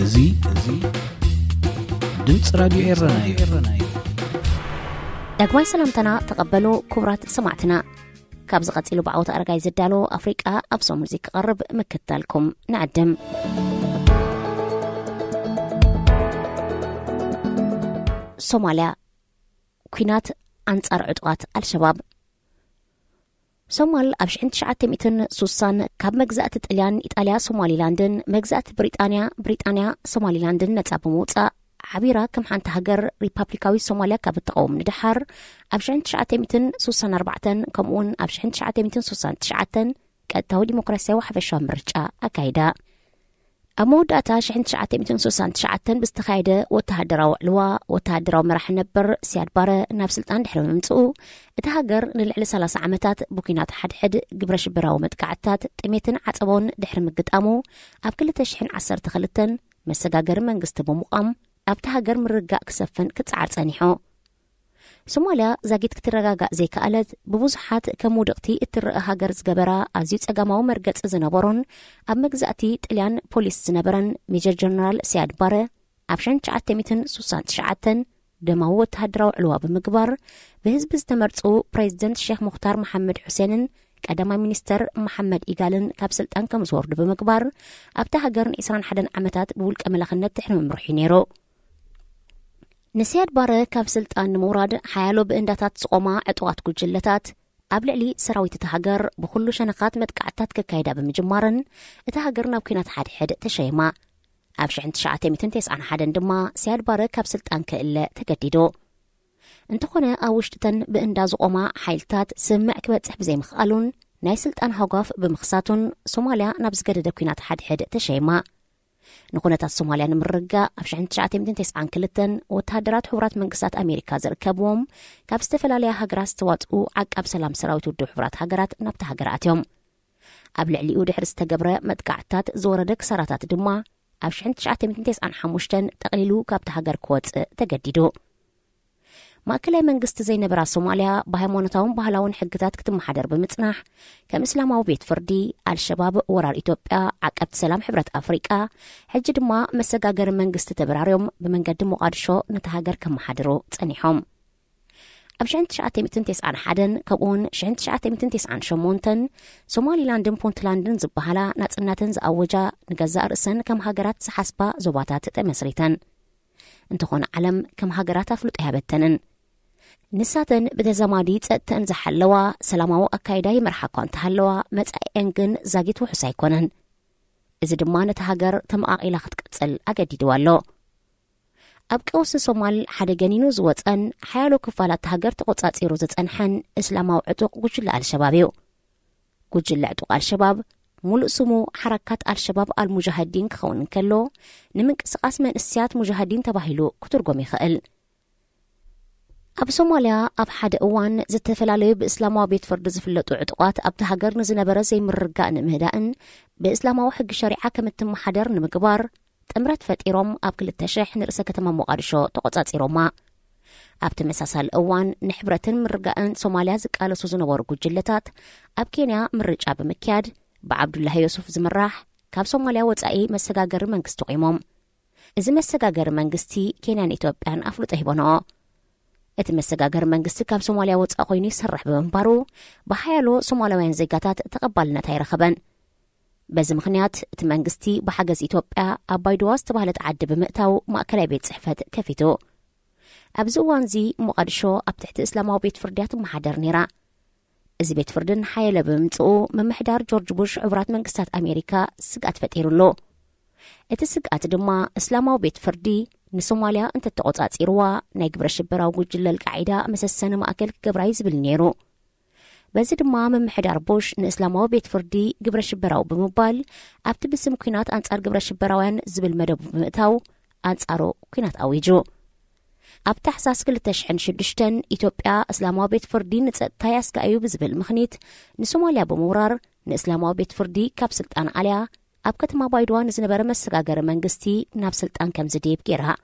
እዙ ድምፅ ራዲዮ ኤረናዩ دقماي سلامتنا تقبلوا كبرات سمعتنا كابز قتيلو بعوض أرقاي زدالو أفريقيا أبسو موزيك قرب مكتالكم نعدم صوماليا كوينات أنصار عدوات الشباب صومال أبشعين 960 كاب مجزأة إطاليان إيطاليا صومالي لاندن مجزأة بريطانيا صومالي لاندن نتابو موتا عبيرة كم حانت هاجر ريبابليكاوي صوماليا كابتقوم ندحر أبشعين 964 كمون أبشعين 969 كأتاو ديمقراسيا وحفشة مرجع أكايدا أمود أتا 969 بستخايدة وتهدراو علوا وتهدراو مرح نبر سياد بارة نفس الآن دحر ممتقو اتهاجر نلعلي 3 عمتات بوكينات حد قبرش براو متقعتات تميتن عطبون دحر مقدامو أبكل تشحن 10 مسجاجر منقست بمقام أبتهاجر مرقع كسفن كتسعر صانيحو صوماليا زاقيت كترقاقا زي كالت ببوزحات كمودقتي اترقا هاجر زقبرا أزيوت أقاماو مرقات زنبرون أب مجزأتي تليان بوليس زنبرن ميجر جنرال سياد بارة أبشان 969 دماو تهدراو علوا بمقبار بهزب استمرتو بريزيدنت الشيخ مختار محمد حسين قدما مينستر محمد إيقالن كابسلتان كمزورد بمقبار أبتهاجرن إسران حدن عمتات بولك أملاخنات تحرم مرحينيرو نسياد بارة كابسلتان موراد حيالو بإنداتات سقوما عطوات كجلتات أبلعلي سراوي تتهاجر بخلو شنقات متقعتات ككايدا بمجمارن اتهاجرنا بكينات حد تشيما أبشعن 991 دما سياد بارة كابسلتان كإلا تجديدو انتخونا أوشتتن بإندا زقوما حيلتات سمع كبتح بزي مخالون نايسلتان هاقاف بمخصاتون صوماليا نبز قدد كينات حد تشيما نقولة الصوماليا نمرقا أبشعن 992 وتهدرات حورات منقصات أمريكا زركبوهم كاب استفلاليا هاقراس تواتقو عقاب سلام سراوتو دو حورات هاقرات نبت هاقراتهم أبلعليو دحر استقبرا مدقعتات زوردك سراتات دما أبشعن 995 تقليلو كاب تهاقر كوات تقديدو ماكلاي منقست زي نبرا صوماليا بهايمونتاون بهلاون حقتات كتم حدر بمتصناح كمسلاماو بيت فردي الشباب ورار إثيوبيا عقبت سلام حبرة أفريقيا حج دما مسجاجر منقست تبراريوم بمنقد مقادشو نتهاجر كم حدرو تصنيحهم أبشعن 991 كبون شعن 998 صومالي لاندن بونتلاندن زبهلا ناتناتن زأوجا نجزا رأسن كم هاجرات سحسبا زباتات تمسريتن انتخون علم كم هاجرات أفلت إهابتنن نساتن بتزامادي تأتن زحلوا سلاماو أكايداي مرحقان تحلوا متأينجن زاقيت وحسايكونن إذا دمان تهاجر تم آقيلا خطكتسل أجديدوالو أبقوس صومال حدا جنينو زواتن حيالو كفالات تهاجر تقوطات إيروزت أنحن إسلاماو عتوق قجل الشبابيو قجل عتوق الشباب ملء سمو حركات الشباب المجاهدين كخون كلو نمك سقاس من السيات مجاهدين تباهلو كترقومي خقل أب صوماليا أب حد أوان زتفلالي بإسلامو بيت فرد زفلتو عتقات أب تهاجر نزنبرا زي مرقاء نمهداءن بإسلامو حق شريعة كمتم حدر نمقبار تمرت فتيروم أب كل التشيح نرسا كتما مقارشو تقوطات إيروما أب تمساسال أوان نحبرتن مرقاءن صوماليا زكالو سوزنوار قجلتات أب كينيا مرجع بمكياد بعبد الله يوسف زمراح كاب صوماليا وصاي مسجاجر منقستو قيموم إذا مسجاجر منقستي كينان إثيوبيان أفلو تهبونو ات مسجاجر منقستي كاب صوماليا وصا خويني سرح بمنبارو بحيالو صوماليين زيغاتات تقبلنا تيرخبن بز مخنيات ات منقستي بحجز إثيوبيا أبايدواس تبهلت عد بمقتاو مأكلاي بيت صحفت كفيتو أبزوانزي مقادشو أب تحت إسلاماو بيت فرديات محادر نيرا إذا بيت فردن حيلا بمتقو من محدار جورج بوش عبرات منقستات أمريكا سقات فتيرولو إت سقات دما إسلاماو بيت فردي نصوماليا انت تقوطات إيروا نايقبر الشبرا وقجل القاعدة مسسن مأكل قبرايز بالنيرو بز دما من محدار بوش نإسلاماو بيت فردي قبر الشبرا بموبال أبت بسم كينات أنصار قبر الشبراوان زبل مدب بمقتاو أنصارو كينات أويجو أب تحساس كل تشحن شدشتن إثيوبيا إسلامو بيت فردي نتسقطاي أسكايو بزبل مخنيت نصوماليا بمورار نإسلامو بيت فردي كابسلتان عليا أب كتما بايدوان نزنبر مسجاجر منقستي نابسلتان كم زديب كيرها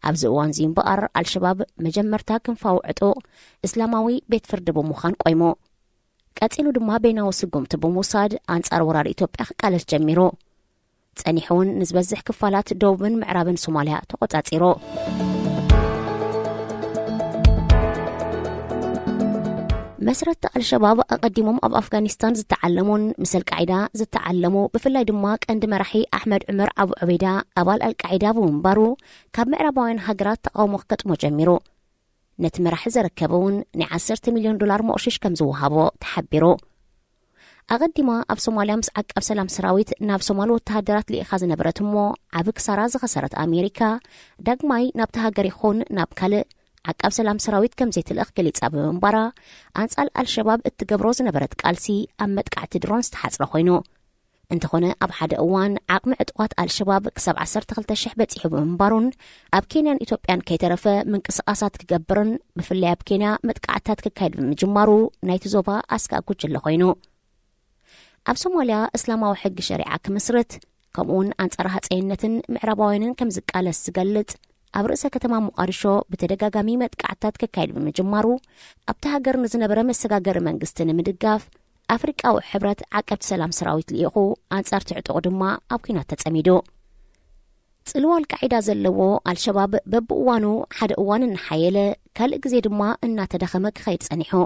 أبز أوان زين بقر الشباب مجمرتا كنفاو عطو إسلاماوي بيت فرد بمخان قيمو كاتيلو دما بينا وسقوم تبو موساد أنصار ورار إثيوبيا قالش جميرو ጸኒሑን ንዝበዝሕ ክፋላት ደቡብን ምዕራብን ሶማልያ ተቆጻጺሩ መስረት አልሸባብ አቀዲሞም ኣብ አፍጋኒስታን ዝተዓለሙን ምስል ቃዒዳ ዝተዓለሙ ብፍላይ ድማ ቀንዲ መራሒ አሕመድ ዑመር አቡ ዑበይዳ ኣባል አልቃዒዳ ብምንባሩ ካብ ምዕራባውያን ሃገራት ተቃውሞ ከጥሞ ጀሚሩ ነቲ መራሒ ዘረከበውን $10 ሚልዮን መቕሽሽ ከም ዝወሃቦ ተሓቢሩ ኣቀዲማ ኣብ ሶማልያ ምስ ዓቃብ ሰላም ሰራዊት ናብ ሶማሊ ወተሃደራት ሊኢኻ ዝነበረት እሞ ዓብ ክሳራ ዝኸሰረት ኣሜሪካ ዳግማይ ናብቲ ሃገር ይኹን ናብ ካልእ ዓቃብ ሰላም ሰራዊት ከም ዘይትልእኽ ገሊጻ ብምንባራ ኣንጻል አልሸባብ እትገብሮ ዝነበረት ቃልሲ ኣብ መጥቃዕቲ ድሮን ዝተሓጽረ ኮይኑ እንተኾነ ኣብ ሓደ እዋን ዓቕሚ ዕጥቋት አልሸባብ ክሳብ 12,000 በፂሑ ብምንባሩን ኣብ ኬንያን ኢትዮጵያን ከይተረፈ ምንቅስቃሳት ክገብርን ብፍላይ ኣብ ኬንያ መጥቃዕታት ክካየድ ብምጅማሩ ናይቲ ዞባ ኣስጋእ ጉጅለ ኮይኑ ኣብ ሶማልያ እስላማዊ ሕጊ ሸሪዓ ክምስርት ከምኡውን ኣንጻር ሃፀይነትን ምዕራባውያንን ከም ዝቃለስ ዝገልጽ ኣብ ርእሰ ከተማ ሞቃዲሾ ብተደጋጋሚ መጥቃዕታት ክካየድ ብምጅማሩ ኣብቲ ሃገር ንዝነበረ መሰጋገሪ መንግስቲ ንምድጋፍ ኣፍሪቃዊ ሕብረት ዓቀብቲ ሰላም ሰራዊት ልኢኹ ኣንጻር ትዕጥቑ ድማ ኣብ ኩናት ተጸሚዱ ጽልዋ አልቃዒዳ ዘለዎ አልሸባብ በብእዋኑ ሓደ እዋን እናሓየለ ካልእ ግዜ ድማ እናተደኸመ ክኸይድ ጸኒሑ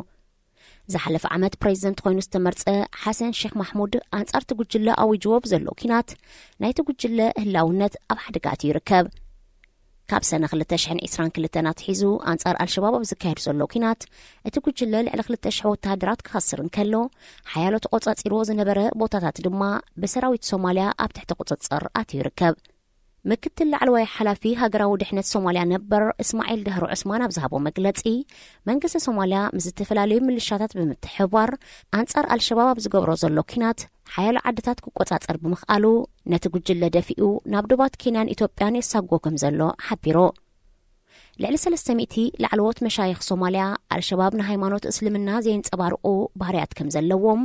ዝሓለፈ ዓመት ፕሬዚደንት ኮይኑ ዝተመርጸ ሐሰን ሼክ ማሕሙድ ኣንጻር ትጉጅለ ኣዊጅዎ ብዘሎ ኩናት ናይቲ ጉጅለ ህላውነት ኣብ ሓደጋ ይርከብ ካብ ሰነ 2022 ናትሒዙ ኣንጻር አልሸባብ ኣብ ዝካየድ ዘሎ ኩናት እቲ ጉጅለ ልዕሊ 200 ወተሃደራት ክኸስር እንከሎ ሓያሎ ተቆጻጺሮ ዝነበረ ቦታታት ድማ ብሰራዊት ሶማልያ ኣብ ትሕቲ ቁጽጽር ኣትዩ ይርከብ ምክትል ላዕለዋይ ሓላፊ ሃገራዊ ድሕነት ሶማልያ ነበር እስማኤል ደህሩ ዑስማን ኣብ ዝሃቦ መግለጺ መንግስቲ ሶማልያ ምስ ዝተፈላለዩ ምልሻታት ብምትሕብባር ኣንጻር አልሸባብ ኣብ ዝገብሮ ዘሎ ኩናት ሓያሎ ዓድታት ክቆጻጸር ብምኽኣሉ ነቲ ጉጅለ ደፊኡ ናብ ዶባት ኬንያን ኢትዮጵያን የሳጎ ከም ዘሎ ሓቢሩ ልዕሊ 300 ላዕለዎት መሻይኽ ሶማልያ አልሸባብ ንሃይማኖት እስልምና ዘየንጸባርቑ ባህርያት ከም ዘለዎም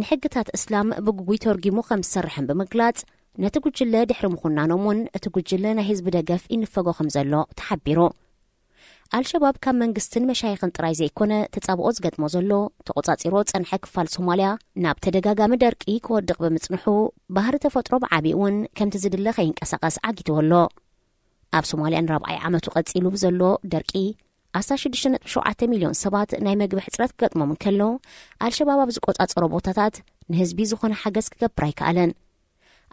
ንሕግታት እስላም ብጉጉይ ተርጊሙ ከም ዝሰርሕን ብምግላጽ ነቲ ጉጅለ ድሕሪ ምኹናኖምን እቲ ጉጅለ ናይ ህዝቢ ደገፍ ይንፈጎ ከም ዘሎ ተሓቢሩ አልሸባብ ካብ መንግስትን መሻይኽን ጥራይ ዘይኮነ ተጻብኦ ዝገጥሞ ዘሎ ተቆጻጺሮ ጸንሐ ክፋል ሶማልያ ናብ ተደጋጋሚ ደርቂ ክወድቕ ብምጽንሑ ባህሪ ተፈጥሮ ብዓቢኡን ከምቲ ዝድለ ከይንቀሳቐስ ዓጊትወሎ ኣብ ሶማልያ ንራብዓይ ዓመቱ ቀጺሉ ብዘሎ ደርቂ 16.7 ሚልዮን ሰባት ናይ መግቢ ሕጽረት ክገጥሞም እንከሎ አልሸባብ ኣብ ዝቆጻጸሮ ቦታታት ንህዝቢ ዝኾነ ሓገዝ ክገብር ኣይከኣለን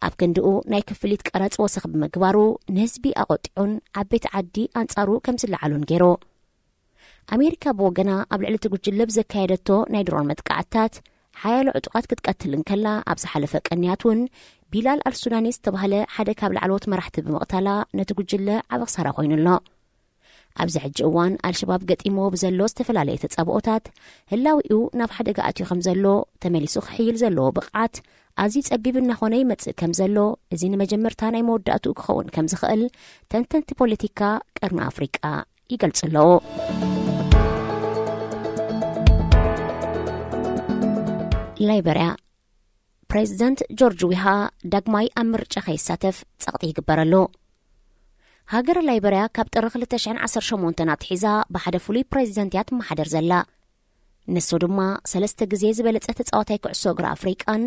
ኣብ ክንድኡ ናይ ክፍሊት ቀረጽ ወሰኽ ብምግባሩ ንህዝቢ ኣቆጢዑን ዓበይቲ ዓዲ ኣንጻሩ ከም ዝለዓሉን ገይሩ ኣሜሪካ ብወገና ኣብ ልዕሊ ትጉጅለ ብዘካየደቶ ናይ ድሮን መጥቃዕታት ሓያሎ ዕጡቓት ክትቀትልን ከላ ኣብ ዝሓለፈ ቀንያት እውን ቢላል አልሱዳኒ ዝተባህለ ሓደ ካብ ላዕለዎት መራሕቲ ብምቕታላ ነቲ ጉጅለ ዓብ ክሳራ ኮይኑሎ ኣብዚ ሕጂ እዋን አልሸባብ ገጢሞ ብዘሎ ዝተፈላለየ ተጻብኦታት ህላዊኡ ናብ ሓደጋ ኣትዩ ከም ዘሎ ተመሊሱ ክሕይል ዘለዎ ብቕዓት ኣዝዩ ጸቢብ እናኾነ ይመጽእ ከም ዘሎ እዚ ንመጀመርታ ናይ መወዳእቱ ክኸውን ከም ዝኽእል ተንተንቲ ፖለቲካ ቀርኒ ኣፍሪቃ ይገልጹ ኣለዉ ላይበርያ ፕሬዚደንት ጆርጅ ዊሃ ዳግማይ ኣብ ምርጫ ከይሳተፍ ጸቕጢ ይግበረሉ ሃገር ላይበርያ ካብ ጥሪ 2018 ናትሒዛ ብሓደ ፍሉይ ፕሬዚደንት እያ ትመሓደር ዘላ ንሱ ድማ 3 ግዜ ዝበለጸ ተጻዋታይ ኩዕሶ እግሪ ኣፍሪቃን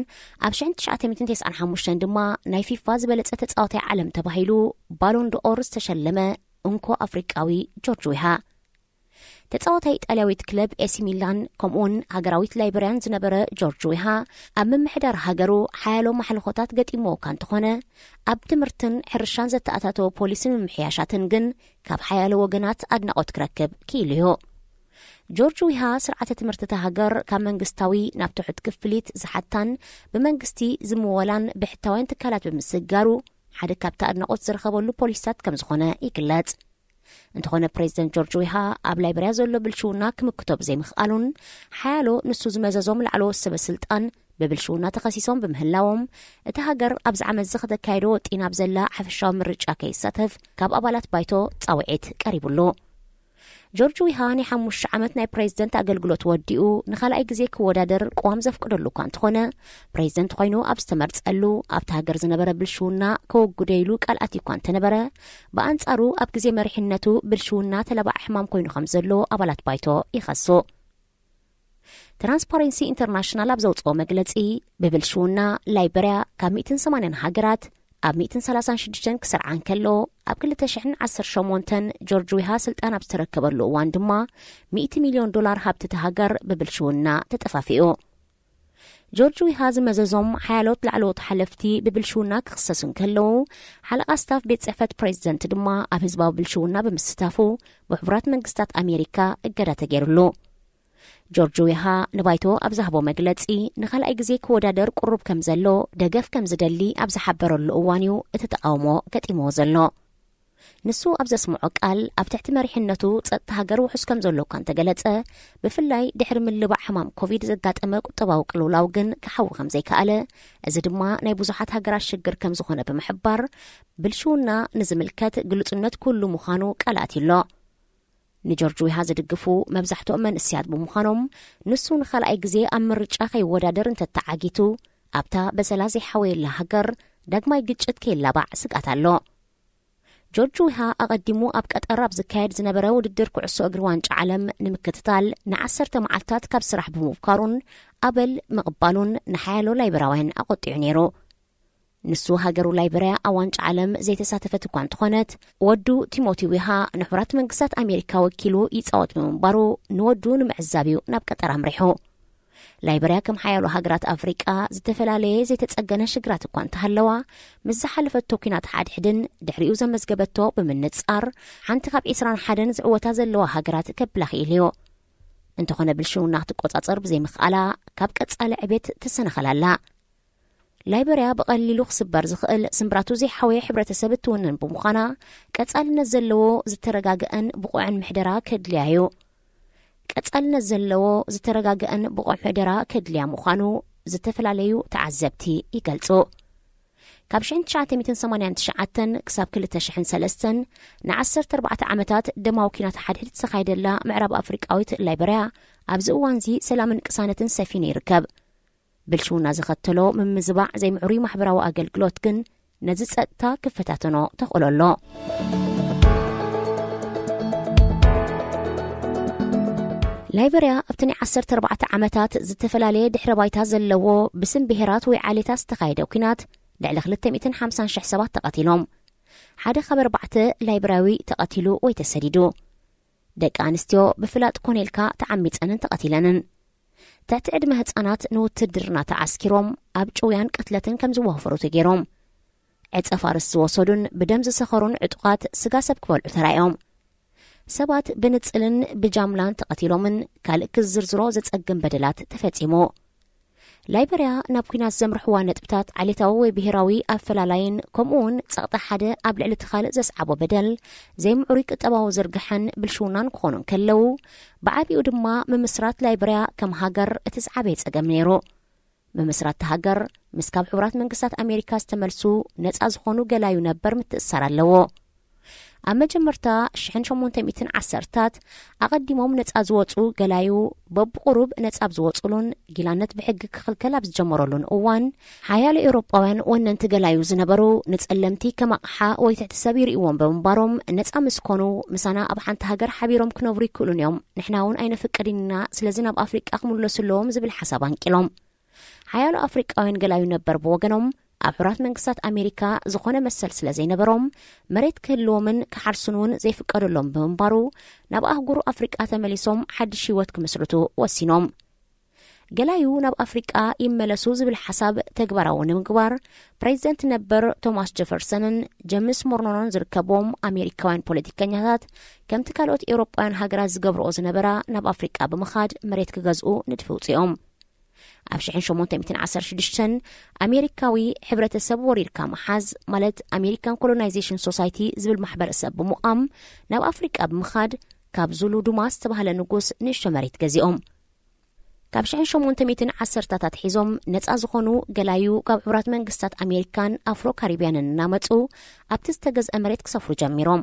ኣብ 1995 ድማ ናይ ፊፋ ዝበለጸ ተጻዋታይ ዓለም ተባሂሉ ባሎን ዶኦር ዝተሸለመ እንኮ ኣፍሪቃዊ ጆርጅ ዊሃ ተጻዋታይ ኢጣልያዊት ክለብ ኤሲ ሚላን ከምኡውን ሃገራዊት ላይበርያን ዝነበረ ጆርጅ ዊሃ ኣብ ምምሕዳር ሃገሩ ሓያሎ ማሕልኾታት ገጢሞ እኳ እንተኾነ ኣብ ትምህርትን ሕርሻን ዘተኣታተወ ፖሊስን ምምሕያሻትን ግን ካብ ሓያሎ ወገናት ኣድናቖት ክረክብ ክኢሉ እዩ ጆርጅ ዊሃ ስርዓተ ትምህርቲ ሃገር ካብ መንግስታዊ ናብ ትሑት ክፍሊት ዝሓታን ብመንግስቲ ዝምወላን ብሕታውያን ትካላት ብምስጋሩ ሓደ ካብቲ ኣድናቖት ዝረኸበሉ ፖሊስታት ከም ዝኾነ ይግለጽ እንተኾነ ፕሬዚደንት ጆርጅ ዊሃ ኣብ ላይበርያ ዘሎ ብልሽውና ክምክቶ ብዘይምኽኣሉን ሓያሎ ንሱ ዝመዘዞም ላዕለዎት ሰበስልጣን ብብልሽውና ተኸሲሶም ብምህላዎም እቲ ሃገር ኣብዚ ዓመት ዝተካየዶ ወጢና ብዘላ ሓፈሻዊ ምርጫ ከይሳተፍ ካብ ኣባላት ባይቶ ጻውዒት ቀሪቡሉ ጆርጅ ዊሃ ናይ 5 ዓመት ናይ ፕሬዚደንት ኣገልግሎት ወዲኡ ንኻልኣይ ግዜ ክወዳደር ቆዋም ዘፍቅደሉ እኳ እንተኾነ ፕሬዚደንት ኮይኑ ኣብ ዝተመርጸሉ ኣብቲ ሃገር ዝነበረ ብልሽውና ከወጉደይሉ ቃልኣት እኳ እንተነበረ ብኣንጻሩ ኣብ ግዜ መሪሕነቱ ብልሽውና ተለባዕ ሕማም ኮይኑ ከም ዘሎ ኣባላት ባይቶ ይኸሱ ትራንስፓረንሲ ኢንተርናሽናል ኣብ ዘውፅኦ መግለጺ ብብልሽውና ላይበርያ ካብ 180 ሃገራት ኣብ 136 ክስርዓን ከሎ ኣብ 2018 ጆርጅ ዊሃ ስልጣን ኣብ ዝተረከበሉ እዋን ድማ $100 ሚልዮን ሃብቲ ሃገር ብብልሽውና ተጠፋፊኡ። ጆርጅ ዊሃ ዝመዘዞም ሓያሎት ላዕለዎት ሓለፍቲ ብብልሽውና ክኽሰሱን ከለው ሓለቓ ስታፍ ቤት ጽሕፈት ፕሬዚደንት ድማ ኣብ ህዝባዊ ብልሽውና ብምስታፉ ብሕቡራት መንግስታት ኣሜሪካ እገዳ ተገይሩሉ። ጆርጅ ዊሃ ንባይቶ ኣብ ዝሃቦ መግለጺ ንኻልኣይ ግዜ ክወዳደር ቁሩብ ከም ዘሎ ደገፍ ከም ዝደሊ ኣብ ዝሓበረሉ እዋን እዩ እቲ ተቃውሞ ገጢምዎ ዘሎ። ንሱ ኣብ ዘስምዖ ቃል ኣብ ትሕቲ መሪሕነቱ ጸጥታ ሃገር ውሑስ ከም ዘሎ እኳ እንተገለጸ ብፍላይ ድሕሪ ምልባዕ ሕማም ኮቪድ ዘጋጠመ ቁጠባዊ ቅልውላው ግን ክሓዊ ከም ዘይከኣለ እዚ ድማ ናይ ብዙሓት ሃገራት ሽግር ከም ዝኾነ ብምሕባር ብልሽውና ንዝምልከት ግልጽነት ኩሉ ምዃኑ ቃልኣት ኢሎ። ንጆርጅ ዊሃ ዝድግፉ መብዛሕትኦም መንእስያት ብምዃኖም ንሱ ንኻልኣይ ግዜ ኣብ ምርጫ ከይወዳደር እንተተዓጊቱ ኣብታ በሰላ ዘይሓወየላ ሃገር ዳግማይ ግጭት ከይላባዕ ስጋት ኣሎ። ጆርጅ ዊሃ ኣቐዲሙ ኣብ ቀጠር ኣብ ዝካየድ ዝነበረ ውድድር ኩዕሶ እግሪ ዋንጫ ዓለም ንምክትታል ን10 መዓልትታት ካብ ስራሕ ብምብካሩን ኣበል ምቕባሉን ንሓያሎ ላይበራውያን ኣቆጢዑ ነይሩ። ንሱ ሃገሩ ላይበርያ ኣብ ዋንጫ ዓለም ዘይተሳተፈት እኳ እንተኾነት ወዱ ቲሞቲ ዊሃ ንሕቡራት መንግስታት ኣሜሪካ ወኪሉ ይፃወት ብምንባሩ ንወዱ ንምዕዛብዩ ናብ ቀጠር ኣምሪሑ። ላይበርያ ከም ሓያሎ ሃገራት ኣፍሪቃ ዝተፈላለየ ዘይተጸገነ ሽግራት እኳ እንተሃለዋ ምስ ዝሓለፈቶ ኩናት ሓድሕድን ድሕሪኡ ዘመዝገበቶ ብምንጻር ሓንቲ ካብ 21 ዝዕወታ ዘለዋ ሃገራት ከብላ ኽኢል እዩ። እንተኾነ ብልሽውና ክትቆጻጸር ብዘይምኽኣላ ካብ ቀጻሊ ዕቤት ትሰነኸላላ። ላይበርያ ብቐሊሉ ክስበር ዝኽእል ስምብራቱ ዘይሓወየ ሕብረተሰብ እትውንን ብምዃና ቀጻልነት ዘለዎ ዝተረጋግአን ብቑዕን ምሕደራ ከድልያ እዩ። ቀጻልነት ዘለዎ ዝተረጋግአን ብቑዕ ምሕደራ ከድልያ ምዃኑ ዝተፈላለዩ ተዓዘብቲ ይገልጹ። ካብ 1989 ክሳብ 2003 ን14 ዓመታት ደማዊ ኩናት ሓድሕድ ዝተኻየደላ ምዕራብ ኣፍሪቃዊት ላይበርያ ኣብዚ እዋንዚ ሰላምን ቅሳነትን ሰፊኑ ይርከብ። ብልሽውና ዝኸተሎ ምምዝባዕ ዘይምዕሩይ ማሕበራዊ ኣገልግሎት ግን ነዚ ጸጥታ ክፈታተኖ ተኽእለሎ። ላይበርያ ኣብቲ ናይ 14 ዓመታት ዝተፈላለየ ድሕረ ባይታ ዘለዎ ብስም ብሄራት ወይ ዓሌታት ዝተኻየደ ኩናት ልዕሊ 250,000 ሰባት ተቐቲሎም 1 ካብ 4 ላይበርያዊ ተቐቲሉ ወይ ተሰዲዱ። ደቂ ኣንስትዮ ብፍላጥ ኮኔልካ ተዓሚፀንን ተቐቲለንን። ትሕቲ ዕድመ ህፃናት ንውትድርና ተዓስኪሮም ኣብ ጭውያን ቅትለትን ከም ዝወፈሩ ተገይሮም። ዕፀፋርስ ዝወሰዱን ብደም ዝሰኸሩን ዕጡቓት ስጋ ሰብ ክበልዑ ተራእዮም። ሰባት ብንጽልን ብጃምላን ተቐቲሎምን ካልእ ክዝርዝሮ ዘጸግም በደላት ተፈጺሙ። ላይበርያ ናብ ኩናት ዘምርሕዋ ነጥብታት ዓሌታዊ ወይ ብሄራዊ ኣፈላላይን ከምኡውን ጸቕጣ ሓደ ኣብ ልዕሊ ትኻልእ ዘስዓቦ በደል ዘይምዕሩይ ቅጠባዊ ዝርግሐን ብልሽውናን ክኾኑን ከለው ብዓቢኡ ድማ ምምስራት ላይበርያ ከም ሃገር እቲ ዝዓበየ ጸገም ነይሩ። ምምስራት ሃገር ምስ ካብ ሕቡራት መንግስታት ኣሜሪካ ዝተመልሱ ነጻ ዝኾኑ ገላዩ ነበር ምትእሳር ኣለዎ። ኣብ መጀመርታ 1810ታት ኣቐዲሞም ነጻ ዝወፁ ገላዩ በብቁሩብ ነጻ ዝወፁሉን ጊላነት ብሕጊ ክኽልከል ኣብ ዝጀመረሉን እዋን ሓያሎ ኤውሮጳውያን ወነንቲ ገላዩ ዝነበሩ ንጸለምቲ ከም ኣቕሓ ወይ ትሕቲ ሰብ ይርእዎም ብምንባሮም ነጻ ምስኮኑ ምሳና ኣብ ሓንቲ ሃገር ሓቢሮም ክነብሩ ይክእሉን እዮም፣ ንሕና እውን ኣይንፍቀድና ስለዚ ናብ ኣፍሪቃ ክምለሱ ኣለዎም ዝብል ሓሳብ አንቂሎም ሓያሎ ኣፍሪቃውያን ገላዩ ነበር ብወገኖም ኣብ ሕቡራት መንግስታት ኣሜሪካ ዝኾነ መሰል ስለ ዘይነበሮም መሬት ክህልዎምን ክሓርሱን ዘይፍቀደሎም ብምንባሩ ናብ ኣህጉሩ ኣፍሪቃ ተመሊሶም ሓድሽ ህይወት ክምስርቱ ወሲኖም። ገላዩ ናብ ኣፍሪቃ ይመለሱ ዝብል ሓሳብ ተግባራዊ ንምግባር ፕሬዚደንት ነበር ቶማስ ጀፈርሰንን ጀምስ ሞርኖኖን ዝርከቦም ኣሜሪካውያን ፖለቲከኛታት ከምቲ ካልኦት ኤውሮጳውያን ሃገራት ዝገብርኦ ዝነበራ ናብ ኣፍሪቃ ብምኻድ መሬት ክገዝኡ ንድፊ ውፅኦም። ኣብ 1816 ኣሜሪካዊ ሕብረተሰብ ወሪርካ መሓዝ ማለት ኣሜሪካን ኮሎናይዜሽን ሶሳይቲ ዝብል ማሕበረሰብ ብምቋም ናብ ኣፍሪቃ ብምኻድ ካብ ዙሉ ዱማስ ዝተባህለ ንጉስ ንእሽቶ መሬት ገዚኦም። ካብ 1810ታት ሒዞም ነጻ ዝኾኑ ገላዩ ካብ ሕቡራት መንግስታት ኣሜሪካን ኣፍሮ ካሪቢያንን እናመፁ ኣብቲ ዝተገዝአ መሬት ክሰፍሩ ጀሚሮም።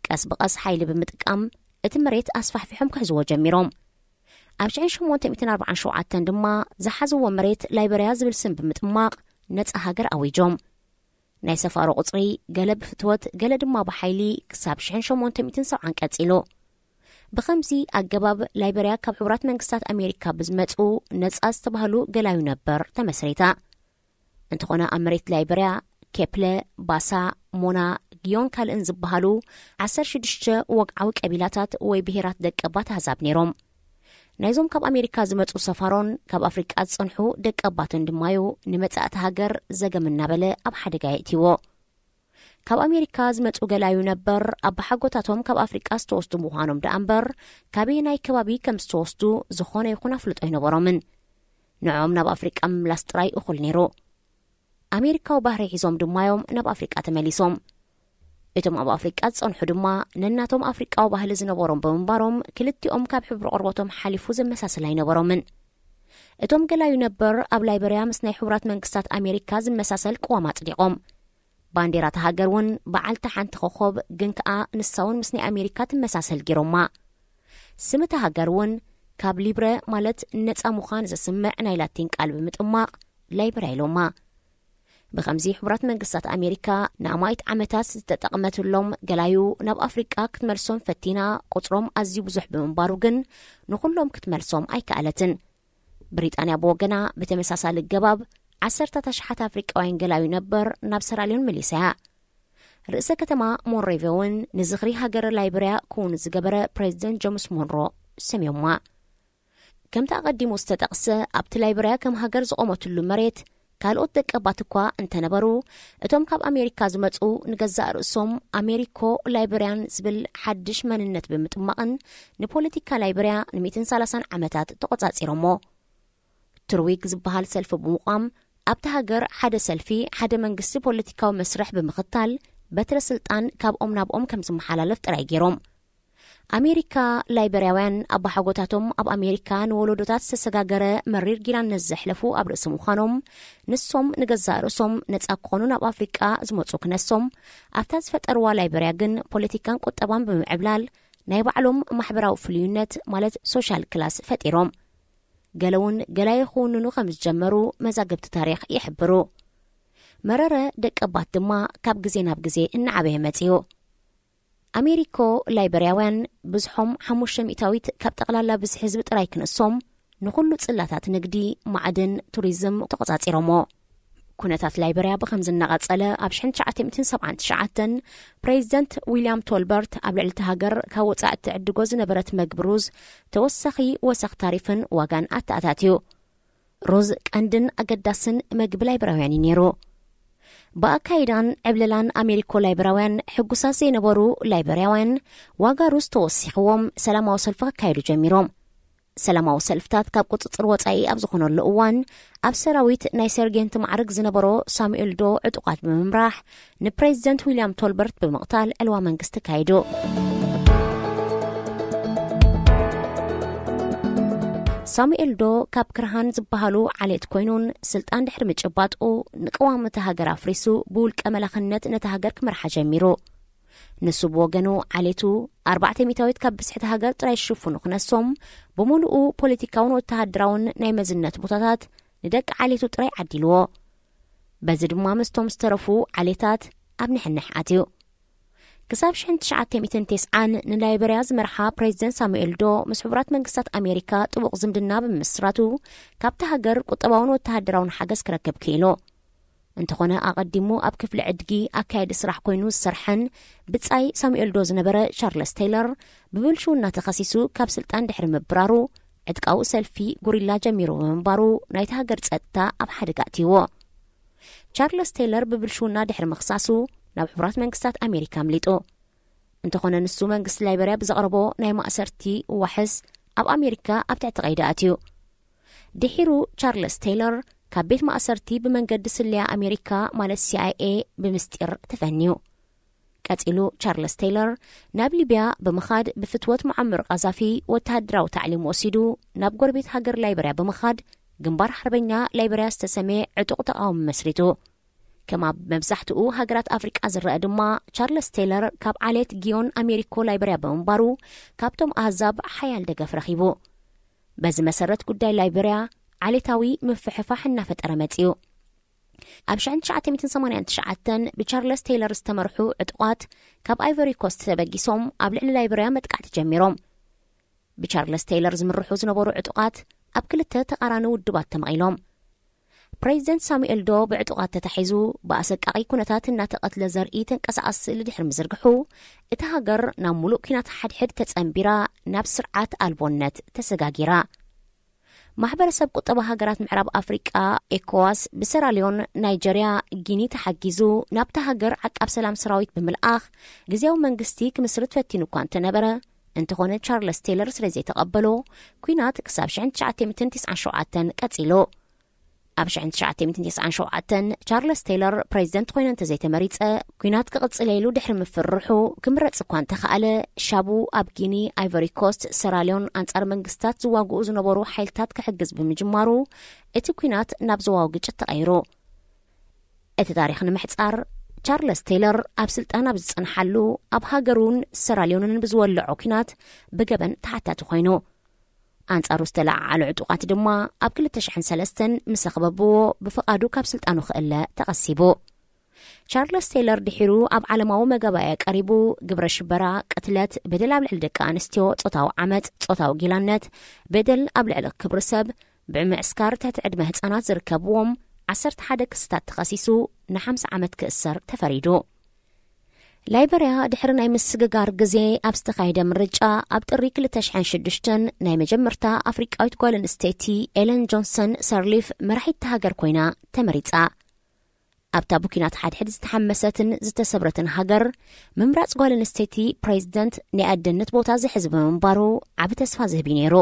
ቀስ ብቐስ ሓይሊ ብምጥቃም እቲ መሬት ኣስፋሕፊሖም ክሕዝዎ ጀሚሮም። ኣብ 1847 ድማ ዝሓዝዎ መሬት ላይበርያ ዝብል ስም ብምጥማቕ ነጻ ሃገር ኣዊጆም። ናይ ሰፋሮ ቁጽሪ ገለ ብፍትወት ገለ ድማ ብሓይሊ ክሳብ 1870 ቀጺሉ። ብኸምዚ ኣገባብ ላይበርያ ካብ ሕቡራት መንግስታት ኣሜሪካ ብዝመፁ ነጻ ዝተባህሉ ገላዩ ነበር ተመስሪታ። እንተኾነ ኣብ መሬት ላይበርያ ኬፕለ ባሳ ሞና ጊዮን ካልእን ዝበሃሉ 16 ወግዓዊ ቀቢላታት ወይ ብሄራት ደቀባት ኣሕዛብ ነይሮም ናይዞም ካብ ኣሜሪካ ዝመጹ ሰፋሮን ካብ ኣፍሪቃ ዝጽንሑ ደቀባትን ድማዩ ንመጻእቲ ሃገር ዘገምናበለ ኣብ ሓደጋ የእትይዎ ካብ ኣሜሪካ ዝመጹ ገላዩ ነበር ኣብ ሓጎታቶም ካብ ኣፍሪቃ ዝተወስዱ ምዃኖም ደኣ እምበር ካበይ ናይ ከባቢ ከም ዝተወስዱ ዝኾነ ይኹን ኣፍልጦ ይነበሮምን ንዖም ናብ ኣፍሪቃ ምምላስ ጥራይ እኹል ነይሩ ኣሜሪካዊ ባህሪ ሒዞም ድማዮም ናብ ኣፍሪቃ ተመሊሶም እቶም ኣብ ኣፍሪቃ ዝጸንሑ ድማ ነናቶም ኣፍሪቃዊ ባህሊ ዝነበሮም ብምንባሮም ክልቲኦም ካብ ሕብሪ ቆርበቶም ሓሊፉ ዝመሳሰል ኣይነበሮምን እቶም ገላዩ ነበር ኣብ ላይበርያ ምስ ናይ ሕቡራት መንግስታት ኣሜሪካ ዝመሳሰል ቅዋም ኣጽዲቖም ባንዴራት ሃገር እውን በዓልቲ ሓንቲ ኮኸብ ግን ከዓ ንሳውን ምስ ናይ ኣሜሪካ ትመሳሰል ጌሮማ ስምቲ ሃገር እውን ካብ ሊብረ ማለት ነፃ ምዃን ዘስምዕ ናይ ላቲን ቃል ብምጥማቕ ላይበርያ ኢሎማ ብኸምዚ ሕቡራት መንግስታት ኣሜሪካ ንኣማይት ዓመታት ዝተጠቕመትሎም ገላዩ ናብ ኣፍሪቃ ክትመልሶም ፈቲና ቁፅሮም ኣዝዩ ብዙሕ ብምንባሩ ግን ንኹሎም ክትመልሶም ኣይከኣለትን ብሪጣንያ ብወገና ብተመሳሳሊ ገባብ 10,000 ኣፍሪቃውያን ገላዩ ነበር ናብ ሰራሊዮን መሊሰያ ርእሰ ከተማ ሞንሮቪያ እውን ንዝኽሪ ሃገር ላይበርያ ክውን ዝገበረ ፕሬዚደንት ጄምስ ሞንሮ ሰሚዮማ ከምቲ ኣቐዲሙ ዝተጠቕሰ ኣብቲ ላይበርያ ከም ሃገር ዝቖመትሉ መሬት ካልኦት ደቀባት እኳ እንተነበሩ እቶም ካብ ኣሜሪካ ዝመጹ ንገዛእ ርእሶም ኣሜሪኮ ላይበርያን ዝብል ሓድሽ መንነት ብምጥማቕን ንፖለቲካ ላይበርያ ን130 ዓመታት ተቖጻጺሮሞ ትርዊግ ዝበሃል ሰልፊ ብምቋም ኣብቲ ሃገር ሓደ ሰልፊ ሓደ መንግስቲ ፖለቲካዊ መስርሕ ብምኽታል በትረ ስልጣን ካብኦም ናብኦም ከም ዝመሓላለፍ ጥራይ ገይሮም ኣሜሪካ ላይበርያውያን ኣብ ሓጎታቶም ኣብ ኣሜሪካ ንወለዶታት ዝተሰጋገረ መሪር ጊራነት ዘሕለፉ ኣብ ርእሲ ምዃኖም ንሶም ንገዛእ ርእሶም ነጻ ክኾኑ ናብ ኣፍሪቃ ዝመጹ ክነሶም ኣብታ ዝፈጠርዋ ላይበርያ ግን ፖለቲካን ቁጠባን ብምዕብላል ናይ ባዕሎም ማሕበራዊ ፍልዩነት ማለት ሶሻል ክላስ ፈጢሮም ገለውን ገላይ ይኹንኑ ከም ዝጀመሩ መዛግብቲ ታሪኽ ይሕብሩ መረረ ደቀባት ድማ ካብ ግዜ ናብ ግዜ እናዓበየ መጽዮ ኣሜሪኮ ላይበርያውያን ብዙሖም 500 ካብ ጠቕላላ ብዝሒ ህዝቢ ጥራይ ክንእሶም ንኹሉ ጽላታት ንግዲ ማዕድን ቱሪዝም ተቆጻጺሮሞ ኩነታት ላይበርያ ብኸም ዝነቐጸለ ኣብ 1979 ፕሬዚደንት ዊልያም ቶልበርት ኣብ ልዕልቲ ሃገር ካብ ወጻእቲ ዕድጎ ዝነበረት መግብሩዝ ተወሳኺ ወሰኽ ታሪፍን ዋጋን ኣተኣታትዩ ሩዝ ቀንድን ኣገዳስን መግቢ ላይበርያውያን ነይሩ በኣካይዳን ዕብለላን ኣሜሪኮ ላይበርያውያን ሕጉሳት ዘይነበሩ ላይበርያውያን ዋጋ ሩዝ ተወሲኽዎም ሰላማዊ ሰልፊ ካይዱ ጀሚሮም ሰላማዊ ሰልፍታት ካብ ቁጽጽር ወጻኢ ኣብ ዝኾነሉ እዋን ኣብ ሰራዊት ናይ ሰርጌንት ማዕርግ ዝነበሮ ሳሙኤል ዶ ዕጡቃት ብምምራሕ ንፕሬዚደንት ዊልያም ቶልበርት ብምቕታል ዕልዋ መንግስቲ ካይዱ ሳሙኤል ዶ ካብ ክርሃን ዝበሃሉ ዓሌት ኮይኑን ስልጣን ድሕሪ ምጭባጡ ንቅዋምቲ ሃገር ኣፍሪሱ ብውልቀ መላኽነት ነቲ ሃገር ክመርሓ ጀሚሩ ንሱ ብወገኑ ዓሌቱ 400 ካብ ብስሕቲ ሃገር ጥራይ ሽፉኑ ክነሶም ብምሉኡ ፖለቲካውን ወተሃደራውን ናይ መዝነት ቦታታት ንደቂ ዓሌቱ ጥራይ ዓዲልዎ በዚ ድማ ምስቶም ዝተረፉ ዓሌታት ኣብ ንሕንሕ ኣትዩ ክሳብ 1990 ንላይበርያ ዝመርሓ ፕሬዚደንት ሳሙኤል ዶ ምስ ሕቡራት መንግስታት ኣሜሪካ ጥቡቕ ዝምድና ብምስራቱ ካብቲ ሃገር ቁጠባውን ወተሃደራውን ሓገዝ ክረክብ ክኢሉ እንተኾነ ኣቐዲሙ ኣብ ክፍሊ ዕድጊ ኣካየዲ ስራሕ ኮይኑ ዝሰርሐን ብጻይ ሳሙኤል ዶ ዝነበረ ቻርለስ ቴይለር ብብልሹውና ተኸሲሱ ካብ ስልጣን ድሕሪ ምብራሩ ዕጥቃዊ ሰልፊ ጉሪላ ጀሚሩ ብምንባሩ ናይቲ ሃገር ጸጥታ ኣብ ሓደጋ ኣትይዎ ቻርለስ ቴይለር ብብልሹውና ድሕሪ ምኽሳሱ ናብ ሕቡራት መንግስታት ኣሜሪካ ምሊጡ እንተኾነ ንሱ መንግስቲ ላይበርያ ብዘቕረቦ ናይ ማእሰርቲ ዋሕስ ኣብ ኣሜሪካ ኣብ ትሕቲ ቀይዲ ኣትዩ ድሒሩ ቻርለስ ቴይለር ካብ ቤት ማእሰርቲ ብመንገዲ ስልያ ኣሜሪካ ማለት CIA ብምስጢር ተፈንዩ ቀጺሉ ቻርለስ ቴይለር ናብ ሊብያ ብምኻድ ብፍትወት ሙዓመር ቃዛፊ ወተሃደራዊ ታዕሊም ወሲዱ ናብ ጎረቤት ሃገር ላይበርያ ብምኻድ ግንባር ሓርበኛ ላይበርያ ዝተሰመየ ዕጡቕ ተቃውሞ መስሪቱ ከማ መብዛሕትኡ ሃገራት ኣፍሪቃ ዝረአ ድማ ቻርለስ ቴይለር ካብ ዓሌት ጊዮን ኣሜሪኮ ላይበርያ ብምንባሩ ካብቶም ኣህዛብ ሓያል ደገፍ ረኺቡ በዚ መሰረት ጉዳይ ላይበርያ ዓሌታዊ ምፍሕፋሕ እናፈጠረ መጽዩ ኣብ 1989 ብቻርለስ ቴይለር ዝተመርሑ ዕጡቃት ካብ ኣይቨሪ ኮስት ተበጊሶም ኣብ ልዕሊ ላይበርያ መጥቃዕቲ ጀሚሮም ብቻርለስ ቴይለር ዝምርሑ ዝነበሩ ዕጡቃት ኣብ ክልተ ተቃራኒ ውድባት ተመቒሎም بريزيدنت سامويل دو بعطقات تتحيزو بأسقاقي كونتات الناتقة لزرئي تنقصعص لدحر مزرقحو اتهاجر نام ملوء كينات حد تتصنبيرا ناب سرعات ألبونت تسقاقيرا ማሕበረሰብ ቁጠባ ሃገራት ምዕራብ አፍሪቃ ኤኮዋስ በሴራሊዮን ናይጄሪያ ጊኒ ተሐጊዙ ናብታ ሃገር ዓቃብ ሰላም ሰራዊት ብምልአኽ ግዚያዊ መንግስቲ ክምስርት ፈቲኑ እኳ እንተነበረ እንተኾነ ቻርልስ ቴይለር ስለዘይ ተቐበሎ ኩናት ክሳብ 1997 ቀፂሎ ኣብ 1997 ቻርልስ ቴይለር ፕሬዚደንት ኮይኑ እንተዘይተመሪፀ ኩናት ክቕፅለይሉ ድሕሪ ምፍርሑ ክምረፅ እኳ እንተኸኣለ ሻቡ ኣብ ጊኒ አይቨሪ ኮስት ሴራሊዮን አንጻር መንግስታት ዝዋግኡ ዝነበሩ ሓይልታት ክሕግዝ ብምጅማሩ እቲ ኩናት ናብ ዞባዊ ግጭት ተቐይሩ እቲ ታሪኽ ንምሕፃር ቻርልስ ቴይለር ኣብ ስልጣን ኣብ ዝጸንሓሉ ኣብ ሃገሩን ሴራሊዮንን ብዝወልዖ ኩናት ብገበን ተሓታቲ ኮይኑ አንጻሩ ዝተለዓሉ ዕጡቃት ድማ ኣብ 2003 ምስ ኸበብዎ ብፍቃዱ ካብ ስልጣኑ ክእለ ተቐሲቡ ቻርልስ ቴይለር ድሒሩ ኣብ ዓለማዊ መገባያ ቀሪቡ ግብረ ሽበራ ቅትለት በደል ኣብ ልዕሊ ደቂ ኣንስትዮ ጾታዊ ዓመት ጾታዊ ጊላነት በደል ኣብ ልዕሊ ክብሪ ሰብ ብምዕስካር ትሕቲ ዕድመ ህፃናት ዝርከብዎም 11 ክስታት ተኸሲሱ ን50 ዓመት ክእሰር ተፈሪዱ ላይበሪያ ድሕሪ ናይ ምስግጋር ግዜ ኣብ ዝተኻየደ ምርጫ ኣብ ጥሪ 2006 ናይ መጀመርታ ኣፍሪቃዊት ጓል ኣንስተይቲ ኤለን ጆንሰን ሰርሊፍ መራሒት ሃገር ኮይና ተመሪፃ ኣብታ ቡኪናት ሓድሕድ ዝተሓመሰትን ዝተሰብረትን ሃገር ምምራፅ ጓል ኣንስተይቲ ፕሬዚደንት ናይ ኣደነት ቦታ ዝሕዝ ብምንባሩ ዓብ ተስፋ ዝህብ ነይሩ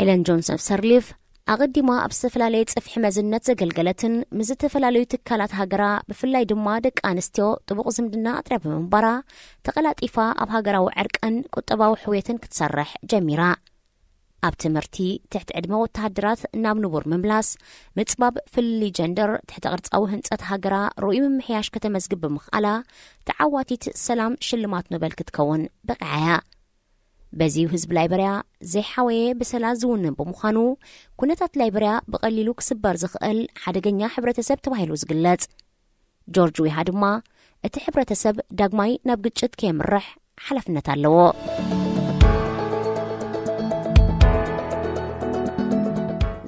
ኤለን ጆንሰን ሰርሊፍ ኣቐዲማ ኣብ ዝተፈላለየ ጽፍሒ መዝነት ዘገልገለትን ምዝተፈላለዩ ትካላት ሃገራ ብፍላይ ድማ ደቂ ኣንስትዮ ጥቡቕ ዝምድና ኣጥርያ ብምንባራ ተቐላጢፋ ኣብ ሃገራዊ ዕርቅን ቁጠባዊ ሕውየትን ክትሰርሕ ጀሚራ ኣብ ትምህርቲ ትሕቲ ዕድመ ወተሃደራት ናብ ንቡር ምምላስ ምጽባብ ፍልይ ጀንደር ትሕቲ ቅርጻዊ ህንጸት ሃገራ ርኡይ ምምሕያሽ ከተመዝግብ ብምኽኣላ ተዓዋቲት ሰላም ሽልማት ኖበል ክትከውን በቕዓያ በዚሁ ህዝብ ላይበሪያ ዘይሓወየ ብሰላ ዝውንን ብምዃኑ ኩነታት ላይበሪያ ብቐሊሉ ክስበር ዝኽእል ሓደገኛ ሕብረተሰብ ተባሂሉ ዝግለጽ ጆርጅ ዊሃ ድማ እቲ ሕብረተሰብ ዳግማይ ናብ ግጭት ከየምርሕ ሓላፍነት ኣለዎ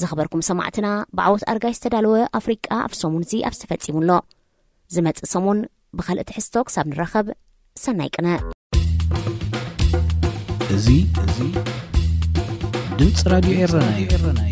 ዝኸበርኩም ሰማዕትና ብዓወት ኣርጋይ ዝተዳለወ ኣፍሪቃ ኣብ ሰሙን እዚ ኣብ ዝተፈጺሙሎ ዝመጽእ ሰሙን ብኻልእ ትሕዝቶ ክሳብ ንረኸብ ሰናይ ቅነ እዚ ድምጽ ራዲዮ ኤረና